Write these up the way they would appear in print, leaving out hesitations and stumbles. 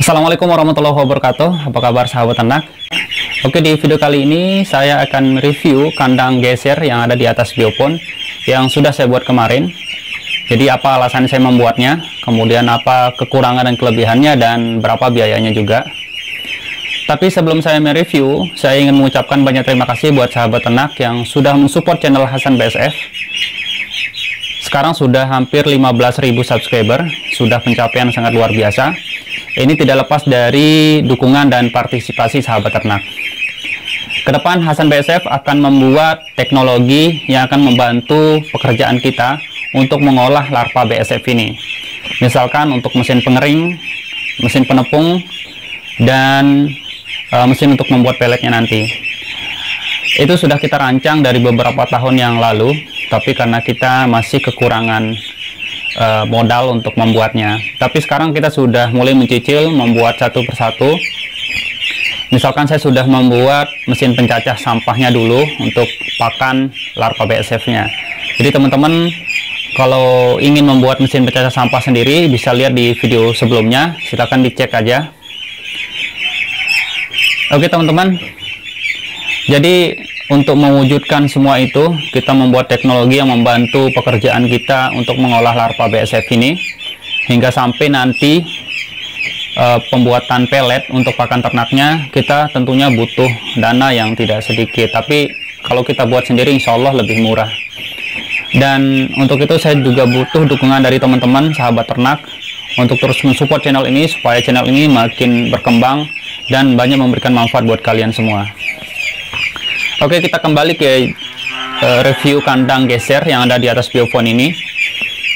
Assalamualaikum warahmatullahi wabarakatuh. Apa kabar sahabat ternak? Oke, di video kali ini saya akan review kandang geser yang ada di atas biopon yang sudah saya buat kemarin. Jadi apa alasan saya membuatnya, kemudian apa kekurangan dan kelebihannya, dan berapa biayanya juga. Tapi sebelum saya mereview, saya ingin mengucapkan banyak terima kasih buat sahabat ternak yang sudah mensupport channel Hasan BSF. Sekarang sudah hampir 15.000 subscriber, sudah pencapaian sangat luar biasa. Ini tidak lepas dari dukungan dan partisipasi sahabat ternak. Kedepan Hasan BSF akan membuat teknologi yang akan membantu pekerjaan kita untuk mengolah larva BSF ini. Misalkan untuk mesin pengering, mesin penepung, dan mesin untuk membuat peletnya nanti. Itu sudah kita rancang dari beberapa tahun yang lalu, tapi karena kita masih kekurangan modal untuk membuatnya. Tapi sekarang kita sudah mulai mencicil membuat satu persatu. Misalkan saya sudah membuat mesin pencacah sampahnya dulu untuk pakan larva BSF-nya. Jadi teman-teman kalau ingin membuat mesin pencacah sampah sendiri bisa lihat di video sebelumnya, silahkan dicek aja. Oke teman-teman, jadi untuk mewujudkan semua itu, kita membuat teknologi yang membantu pekerjaan kita untuk mengolah larva BSF ini, hingga sampai nanti pembuatan pelet untuk pakan ternaknya, kita tentunya butuh dana yang tidak sedikit. Tapi kalau kita buat sendiri, insya Allah lebih murah. Dan untuk itu saya juga butuh dukungan dari teman-teman sahabat ternak untuk terus mensupport channel ini, supaya channel ini makin berkembang dan banyak memberikan manfaat buat kalian semua. Oke, kita kembali ke review kandang geser yang ada di atas biopon ini.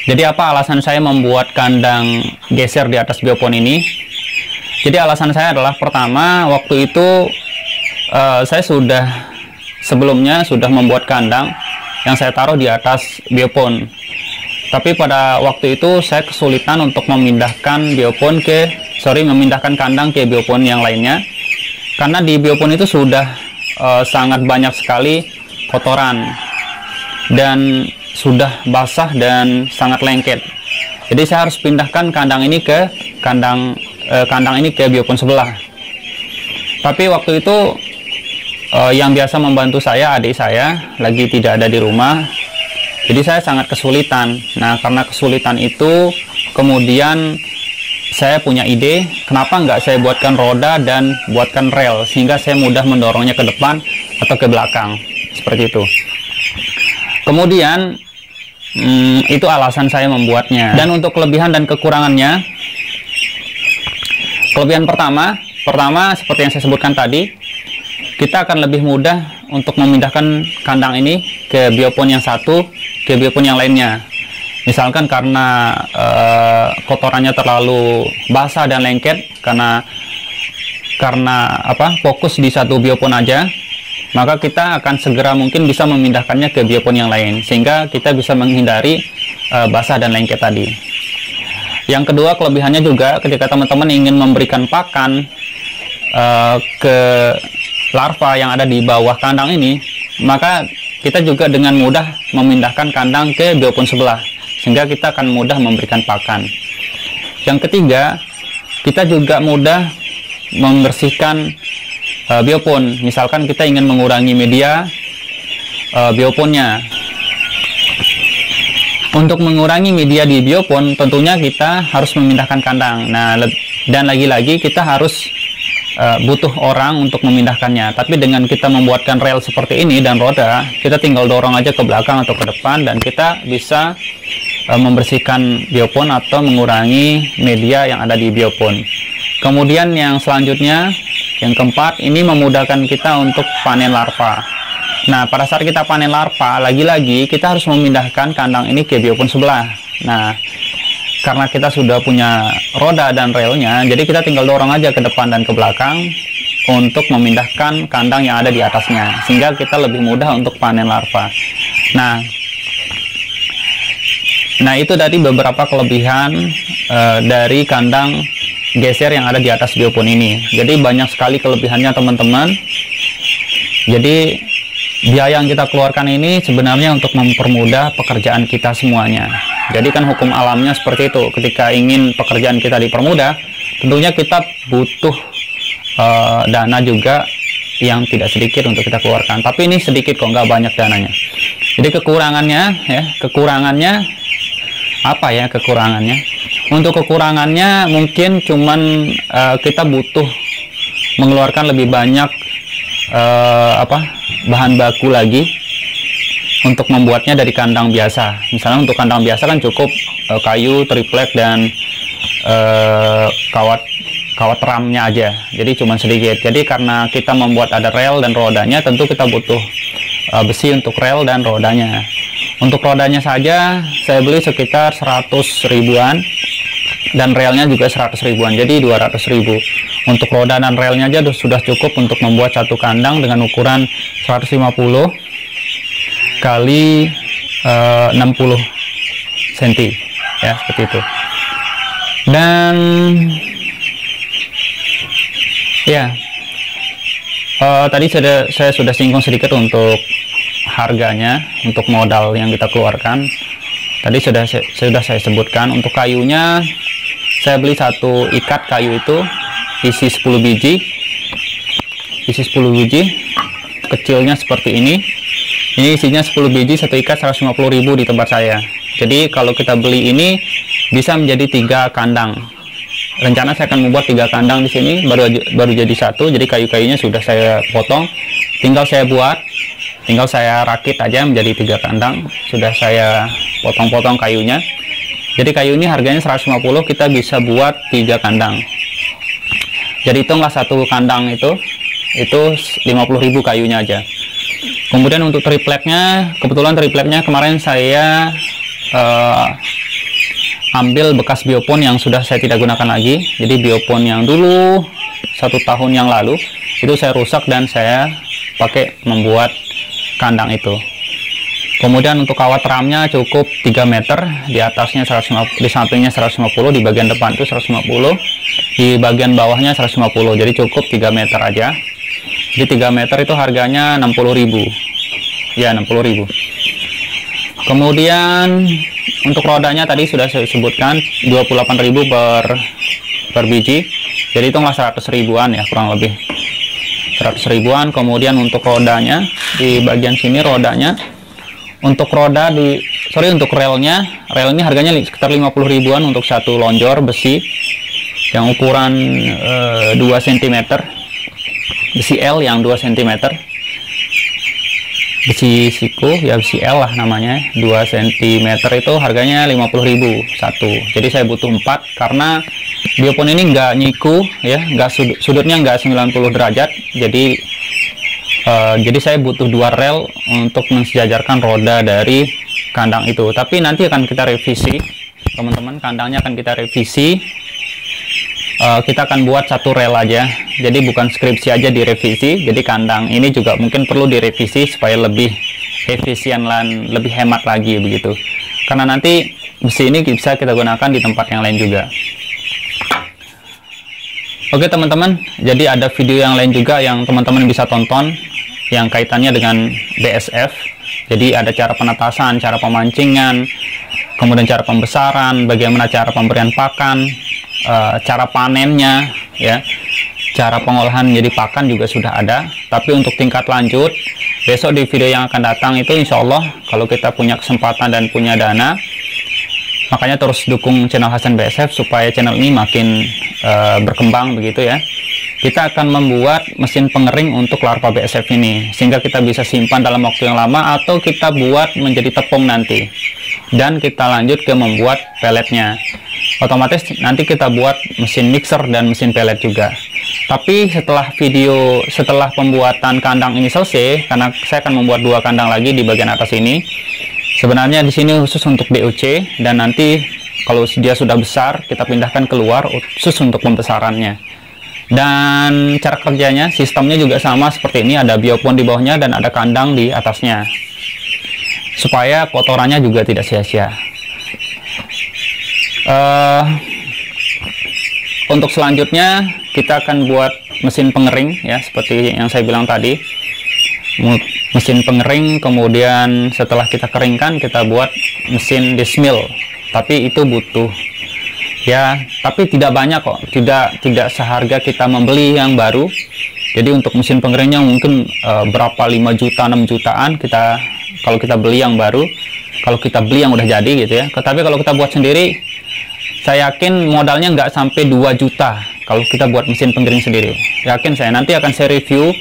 Jadi apa alasan saya membuat kandang geser di atas biopon ini? Jadi alasan saya adalah, pertama, waktu itu saya sebelumnya sudah membuat kandang yang saya taruh di atas biopon. Tapi pada waktu itu saya kesulitan untuk memindahkan memindahkan kandang ke biopon yang lainnya, karena di biopon itu sudah sangat banyak sekali kotoran dan sudah basah dan sangat lengket. Jadi saya harus pindahkan kandang ini ke biopon sebelah. Tapi waktu itu yang biasa membantu saya, adik saya lagi tidak ada di rumah, jadi saya sangat kesulitan. Nah, karena kesulitan itu kemudian saya punya ide, kenapa nggak saya buatkan roda dan buatkan rel, sehingga saya mudah mendorongnya ke depan atau ke belakang, seperti itu. Kemudian itu alasan saya membuatnya. Dan untuk kelebihan dan kekurangannya, kelebihan pertama seperti yang saya sebutkan tadi, kita akan lebih mudah untuk memindahkan kandang ini ke biopon yang satu ke biopon yang lainnya. Misalkan karena kotorannya terlalu basah dan lengket, karena fokus di satu biopon aja, maka kita akan segera mungkin bisa memindahkannya ke biopon yang lain, sehingga kita bisa menghindari basah dan lengket tadi. Yang kedua, kelebihannya juga ketika teman-teman ingin memberikan pakan ke larva yang ada di bawah kandang ini, maka kita juga dengan mudah memindahkan kandang ke biopon sebelah, sehingga kita akan mudah memberikan pakan. Yang ketiga, kita juga mudah membersihkan biopon. Misalkan kita ingin mengurangi media bioponnya. Untuk mengurangi media di biopon, tentunya kita harus memindahkan kandang. Nah, dan lagi-lagi kita harus butuh orang untuk memindahkannya. Tapi dengan kita membuatkan rel seperti ini dan roda, kita tinggal dorong aja ke belakang atau ke depan, dan kita bisa membersihkan biopon atau mengurangi media yang ada di biopon. Kemudian yang selanjutnya, yang keempat, ini memudahkan kita untuk panen larva. Nah, pada saat kita panen larva, lagi-lagi kita harus memindahkan kandang ini ke biopon sebelah. Nah, karena kita sudah punya roda dan relnya, jadi kita tinggal dorong aja ke depan dan ke belakang untuk memindahkan kandang yang ada di atasnya, sehingga kita lebih mudah untuk panen larva. Nah, itu tadi beberapa kelebihan dari kandang geser yang ada di atas biopon ini. Jadi banyak sekali kelebihannya teman-teman. Jadi biaya yang kita keluarkan ini sebenarnya untuk mempermudah pekerjaan kita semuanya. Jadi kan hukum alamnya seperti itu, ketika ingin pekerjaan kita dipermudah, tentunya kita butuh dana juga yang tidak sedikit untuk kita keluarkan, tapi ini sedikit kok, nggak banyak dananya. Jadi kekurangannya apa ya kekurangannya? Untuk kekurangannya mungkin cuman kita butuh mengeluarkan lebih banyak bahan baku lagi untuk membuatnya dari kandang biasa. Misalnya untuk kandang biasa kan cukup kayu, triplek, dan kawat ramnya aja, jadi cuma sedikit. Jadi karena kita membuat ada rel dan rodanya, tentu kita butuh besi untuk rel dan rodanya. Untuk rodanya saja saya beli sekitar 100 ribuan dan relnya juga 100 ribuan, jadi 200 ribu. Untuk roda dan relnya aja sudah cukup untuk membuat satu kandang dengan ukuran 150 kali 60 cm ya, seperti itu. Dan ya, tadi saya sudah singgung sedikit untuk harganya, untuk modal yang kita keluarkan. Tadi sudah saya sebutkan. Untuk kayunya, saya beli satu ikat kayu itu isi 10 biji. Isi 10 biji, kecilnya seperti ini. Ini isinya 10 biji, satu ikat 150 ribu di tempat saya. Jadi kalau kita beli ini bisa menjadi 3 kandang. Rencana saya akan membuat 3 kandang di sini, baru jadi satu. Jadi kayu-kayunya sudah saya potong, tinggal saya rakit aja menjadi 3 kandang. Sudah saya potong-potong kayunya. Jadi kayu ini harganya 150, kita bisa buat 3 kandang. Jadi hitunglah satu kandang itu 50.000 kayunya aja. Kemudian untuk tripleknya, kebetulan tripleknya kemarin saya ambil bekas biopon yang sudah saya tidak gunakan lagi. Jadi biopon yang dulu 1 tahun yang lalu itu saya rusak dan saya pakai membuat kandang itu. Kemudian untuk kawat ramnya cukup 3 meter, di atasnya 150, di sampingnya 150, di bagian depan itu 150, di bagian bawahnya 150. Jadi cukup 3 meter aja. Jadi 3 meter itu harganya 60.000. Ya, 60.000. Kemudian untuk rodanya tadi sudah saya sebutkan 28.000 per biji. Jadi hitunglah 100 ribuan ya, kurang lebih 100 ribuan. Kemudian untuk rodanya di bagian sini, rodanya untuk untuk relnya harganya sekitar 50 ribuan untuk satu lonjor besi yang ukuran 2 cm, besi L yang 2 cm, besi siku ya, besi L lah namanya, 2 cm itu harganya 50.000 satu. Jadi saya butuh 4 karena biopon ini nggak nyiku ya, sudutnya nggak 90 derajat. Jadi saya butuh 2 rel untuk mensejajarkan roda dari kandang itu. Tapi nanti akan kita revisi teman-teman, kandangnya akan kita revisi. Kita akan buat 1 rel aja, jadi bukan skripsi aja direvisi. Jadi kandang ini juga mungkin perlu direvisi supaya lebih efisien dan lebih hemat lagi begitu, karena nanti besi ini bisa kita gunakan di tempat yang lain juga. Oke teman-teman, jadi ada video yang lain juga yang teman-teman bisa tonton yang kaitannya dengan BSF. Jadi ada cara penetasan, cara pemancingan, kemudian cara pembesaran, bagaimana cara pemberian pakan, cara panennya ya, cara pengolahan menjadi pakan juga sudah ada. Tapi untuk tingkat lanjut, besok di video yang akan datang itu insya Allah, kalau kita punya kesempatan dan punya dana, makanya terus dukung channel Hasan BSF supaya channel ini makin berkembang begitu ya. Kita akan membuat mesin pengering untuk larva BSF ini, sehingga kita bisa simpan dalam waktu yang lama, atau kita buat menjadi tepung nanti dan kita lanjut ke membuat peletnya. Otomatis nanti kita buat mesin mixer dan mesin pelet juga. Tapi setelah pembuatan kandang ini selesai, karena saya akan membuat 2 kandang lagi di bagian atas ini. Sebenarnya di sini khusus untuk DOC, dan nanti kalau dia sudah besar kita pindahkan keluar khusus untuk pembesarannya. Dan cara kerjanya, sistemnya juga sama seperti ini, ada biopon di bawahnya dan ada kandang di atasnya, supaya kotorannya juga tidak sia-sia. Untuk selanjutnya kita akan buat mesin pengering ya, seperti yang saya bilang tadi, mesin pengering. Kemudian setelah kita keringkan, kita buat mesin dismill, tapi itu butuh ya, tapi tidak banyak kok, tidak seharga kita membeli yang baru. Jadi untuk mesin pengeringnya mungkin berapa, 5 juta 6 jutaan kita kalau kita beli yang baru, kalau kita beli yang udah jadi gitu ya. Tetapi kalau kita buat sendiri, saya yakin modalnya nggak sampai 2 juta kalau kita buat mesin pengering sendiri. Yakin saya, nanti akan saya review,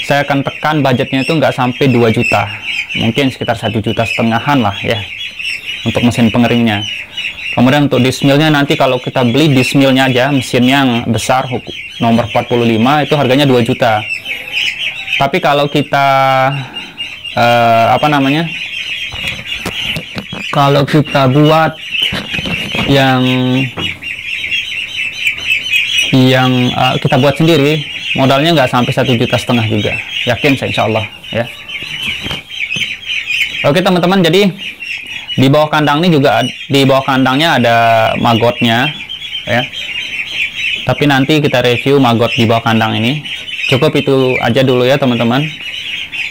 saya akan tekan budgetnya itu nggak sampai 2 juta, mungkin sekitar 1,5 juta lah ya untuk mesin pengeringnya. Kemudian untuk dismilnya nanti kalau kita beli dismilnya aja, mesinnya yang besar nomor 45 itu harganya 2 juta. Tapi kalau kita kalau kita buat yang kita buat sendiri, modalnya nggak sampai 1,5 juta juga, yakin saya, insya Allah ya. Oke teman-teman, jadi di bawah kandang ini juga, di bawah kandangnya ada magotnya ya. Tapi nanti kita review magot di bawah kandang ini. Cukup itu aja dulu ya teman-teman.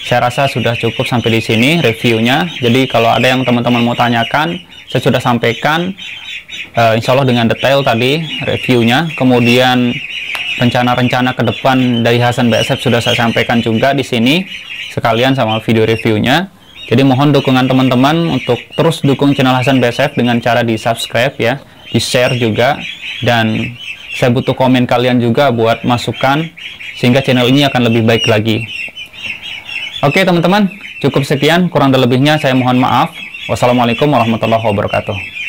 Saya rasa sudah cukup sampai di sini reviewnya. Jadi kalau ada yang teman-teman mau tanyakan, saya sudah sampaikan insya Allah dengan detail tadi reviewnya. Kemudian rencana-rencana ke depan dari Hasan BSF sudah saya sampaikan juga di sini sekalian sama video reviewnya. Jadi mohon dukungan teman-teman untuk terus dukung channel Hasan BSF dengan cara di subscribe ya, di share juga, dan saya butuh komen kalian juga buat masukan sehingga channel ini akan lebih baik lagi. Oke teman-teman, cukup sekian, kurang dan lebihnya saya mohon maaf. Wassalamualaikum warahmatullahi wabarakatuh.